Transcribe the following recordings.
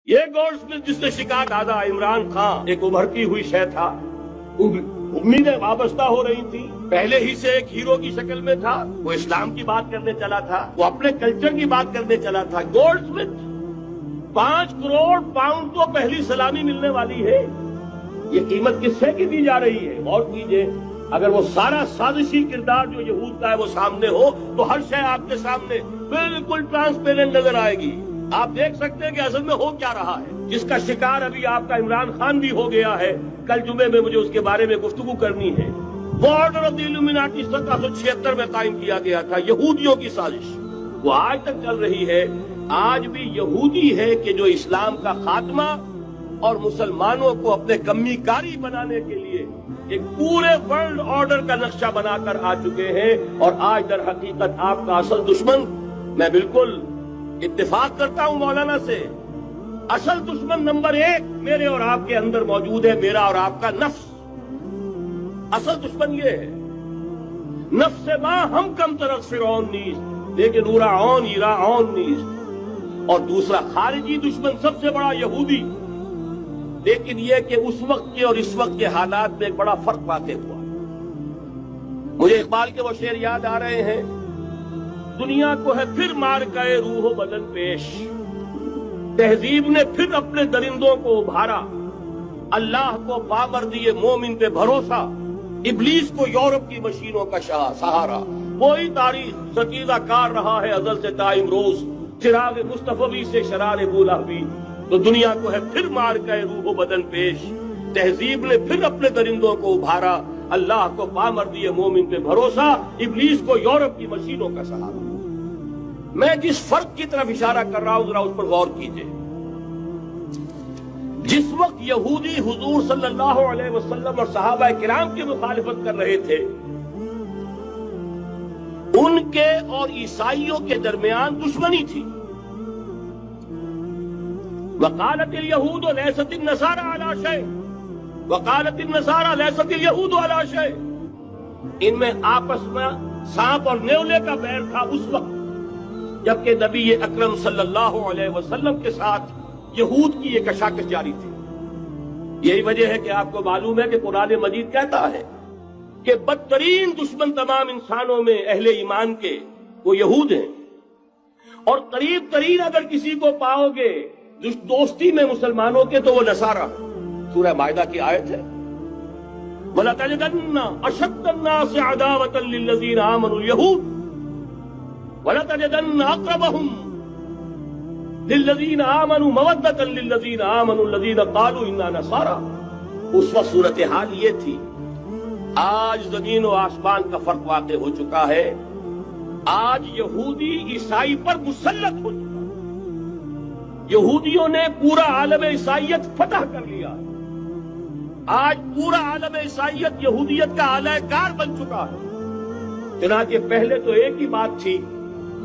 یہ گولڈسمتھ جس نے شکار دادا عمران خان ایک ابھرتی ہوئی شے تھا، امیدیں وابستہ ہو رہی تھی، پہلے ہی سے ایک ہیرو کی شکل میں تھا، وہ اسلام کی بات کرنے چلا تھا، وہ اپنے کلچر کی بات کرنے چلا تھا۔ گولڈسمتھ 5 کروڑ پاؤنڈ تو پہلی سلامی ملنے والی ہے۔ یہ قیمت کس سے کی دی جا رہی ہے؟ غور کیجئے، اگر وہ سارا سازشی کردار جو یہود کا ہے وہ سامنے ہو تو ہر شے آپ کے سامنے بالکل ٹرانسپیرنٹ نظر آئے گی۔ آپ دیکھ سکتے ہیں کہ اصل میں ہو کیا رہا ہے، جس کا شکار ابھی آپ کا عمران خان بھی ہو گیا ہے۔ کل جمعے میں مجھے اس کے بارے میں گفتگو کرنی ہے۔ وہ آرڈر آف دی الومناٹی 1776 میں قائم کیا گیا تھا، یہودیوں کی سازش، وہ آج تک چل رہی ہے۔ آج بھی یہودی ہے کہ جو اسلام کا خاتمہ اور مسلمانوں کو اپنے کمی کاری بنانے کے لیے ایک پورے ورلڈ آرڈر کا نقشہ بنا کر آ چکے ہیں، اور آج در حقیقت آپ کا اصل دشمن، میں بالکل اتفاق کرتا ہوں مولانا سے، اصل دشمن نمبر 1 میرے اور آپ کے اندر موجود ہے، میرا اور آپ کا نفس۔ اصل دشمن یہ ہے، نفس ما ہم کم طرف فرعون نیست لیکن اورا عون ایرا عون نیست۔ اور دوسرا خارجی دشمن سب سے بڑا یہودی، لیکن یہ کہ اس وقت کے اور اس وقت کے حالات میں ایک بڑا فرق واقع ہوا۔ مجھے اقبال کے وہ شعر یاد آ رہے ہیں، دنیا کو ہے پھر مار گئے روح و بدن پیش، تہذیب نے پھر اپنے درندوں کو ابھارا، اللہ کو پامر دیے مومن پہ بھروسہ، ابلیس کو یورپ کی مشینوں کا سہارا۔ وہی تاریخ ستیزہ کار رہا ہے ازل سے تا امروز، چراغ مصطفی سے شرار بولہوی۔ تو دنیا کو ہے پھر مار گئے روح و بدن پیش، تہذیب نے پھر اپنے درندوں کو ابھارا، اللہ کو پامر دیے مومن پہ بھروسہ، ابلیس کو یورپ کی مشینوں کا سہارا۔ میں جس فرق کی طرف اشارہ کر رہا ہوں ذرا اس پر غور کیجئے۔ جس وقت یہودی حضور صلی اللہ علیہ وسلم اور صحابہ کرام کی مخالفت کر رہے تھے، ان کے اور عیسائیوں کے درمیان دشمنی تھی۔ وقالت اليہود لیست النصارى علی شیء وقالت النصارى لیست اليہود علی شیء، ان میں آپس میں سانپ اور نیولے کا بیر تھا اس وقت جبکہ نبی اکرم صلی اللہ علیہ وسلم کے ساتھ یہود کی یہ کشاکش جاری تھی۔ یہی وجہ ہے کہ آپ کو معلوم ہے کہ قرآن مجید کہتا ہے کہ بدترین دشمن تمام انسانوں میں اہل ایمان کے وہ یہود ہیں، اور قریب ترین اگر کسی کو پاؤ گے دوستی میں مسلمانوں کے تو وہ نصارہ۔ سورہ مائدہ کی آیت ہے، وَلَتَجِدَنَّ أَشَدَّ النَّاسِ عَدَاوَةً لِلَّذِينَ آمَنُوا الْيَهُودَ وَلَتَجِدَنَّ أَقْرَبَهُمْ لِلَّذِينَ آمَنُوا مَوَدَّةً لِلَّذِينَ آمَنُوا الَّذِينَ قَالُوا إِنَّا نَصَارَى۔ اس وقت صورتحال یہ تھی۔ آج زمین و آسمان کا فرق واقع ہو چکا ہے۔ آج یہودی عیسائی پر مسلط ہو چکا ہے، یہودیوں نے پورا عالم عیسائیت فتح کر لیا۔ آج پورا عالم عیسائیت یہودیت کا اعلی کار بن چکا ہے۔ چنانچہ پہلے تو ایک ہی بات تھی،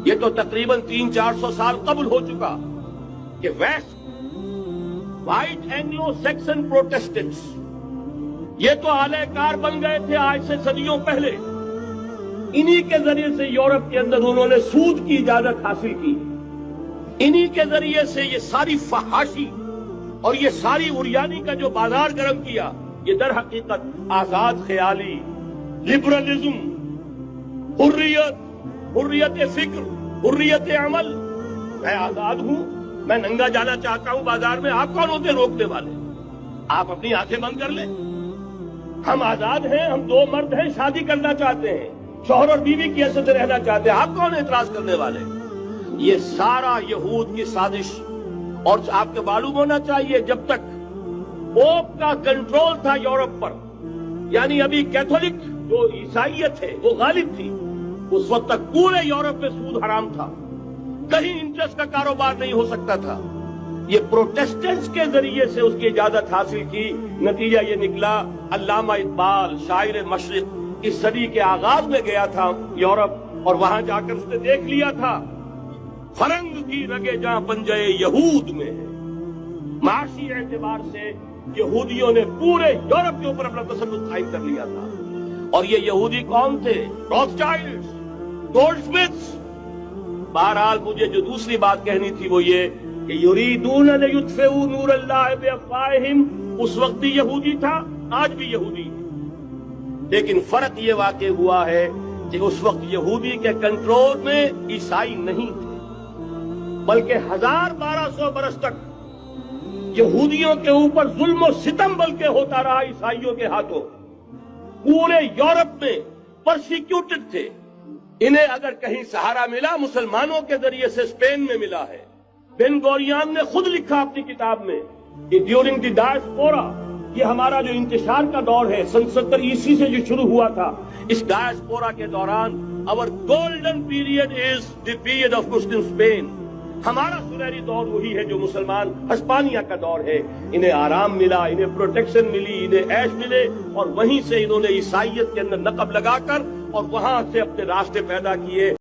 یہ تو تقریباً 300-400 سال قبل ہو چکا کہ west white Anglo Saxon Protestants یہ تو اعلی کار بن گئے تھے آج سے صدیوں پہلے۔ انہی کے ذریعے سے یورپ کے اندر انہوں نے سود کی اجازت حاصل کی، انہی کے ذریعے سے یہ ساری فحاشی اور یہ ساری عریانی کا جو بازار گرم کیا، یہ در حقیقت آزاد خیالی، لبرلزم، حریت فکر، حریت عمل۔ میں آزاد ہوں، میں ننگا جانا چاہتا ہوں بازار میں، آپ کون ہوتے روکنے والے؟ آپ اپنی آنکھیں بند کر لیں۔ ہم آزاد ہیں، ہم 2 مرد ہیں، شادی کرنا چاہتے ہیں، شوہر اور بیوی کی حیثیت سے رہنا چاہتے ہیں، آپ کون اعتراض کرنے والے؟ یہ سارا یہود کی سازش۔ اور آپ کو معلوم ہونا چاہیے جب تک پوپ کا کنٹرول تھا یورپ پر، یعنی ابھی کیتھولک جو عیسائیت ہے وہ غالب تھی، اس وقت تک پورے یورپ میں سود حرام تھا، کہیں انٹرسٹ کا کاروبار نہیں ہو سکتا تھا۔ یہ پروٹیسٹنٹس کے ذریعے سے اس کی اجازت حاصل کی، نتیجہ یہ نکلا علامہ اقبال شاعر مشرق اس صدی کے آغاز میں گیا تھا یورپ، اور وہاں جا کر اس نے دیکھ لیا تھا فرنگ کی رگے جہاں پنجے یہود میں ہے۔ معاشی اعتبار سے یہودیوں نے پورے یورپ کے اوپر اپنا تسلط قائم کر لیا تھا، اور یہ یہودی کون تھے؟ راکسچائلڈز، گولڈسمتھس۔ بہرحال مجھے جو دوسری بات کہنی تھی وہ یہ کہ یریدون لیطفئوا نور اللہ بافواہہم، اس وقت بھی یہودی تھا، آج بھی یہودی ہے، لیکن فرق یہ واقع ہوا ہے کہ اس وقت یہودی کے کنٹرول میں عیسائی نہیں تھے، بلکہ 1200 برس تک یہودیوں کے اوپر ظلم و ستم بلکہ ہوتا رہا عیسائیوں کے ہاتھوں، پورے یورپ میں پرسیکیوٹڈ تھے۔ انہیں اگر کہیں سہارا ملا مسلمانوں کے ذریعے سے اسپین میں ملا ہے۔ بن گوریان نے خود لکھا اپنی کتاب میں کہ ڈیورنگ دی ڈائسپورا، یہ ہمارا جو انتشار کا دور ہے 70 عیسوی سے جو شروع ہوا تھا، اس ڈائسپورا کے دوران our golden period is the period of Muslim Spain، ہمارا سنہری دور وہی ہے جو مسلمان ہسپانیہ کا دور ہے۔ انہیں آرام ملا، انہیں پروٹیکشن ملی، انہیں عیش ملے، اور وہیں سے انہوں نے عیسائیت کے اندر نقب لگا کر اور وہاں سے اپنے راستے پیدا کیے۔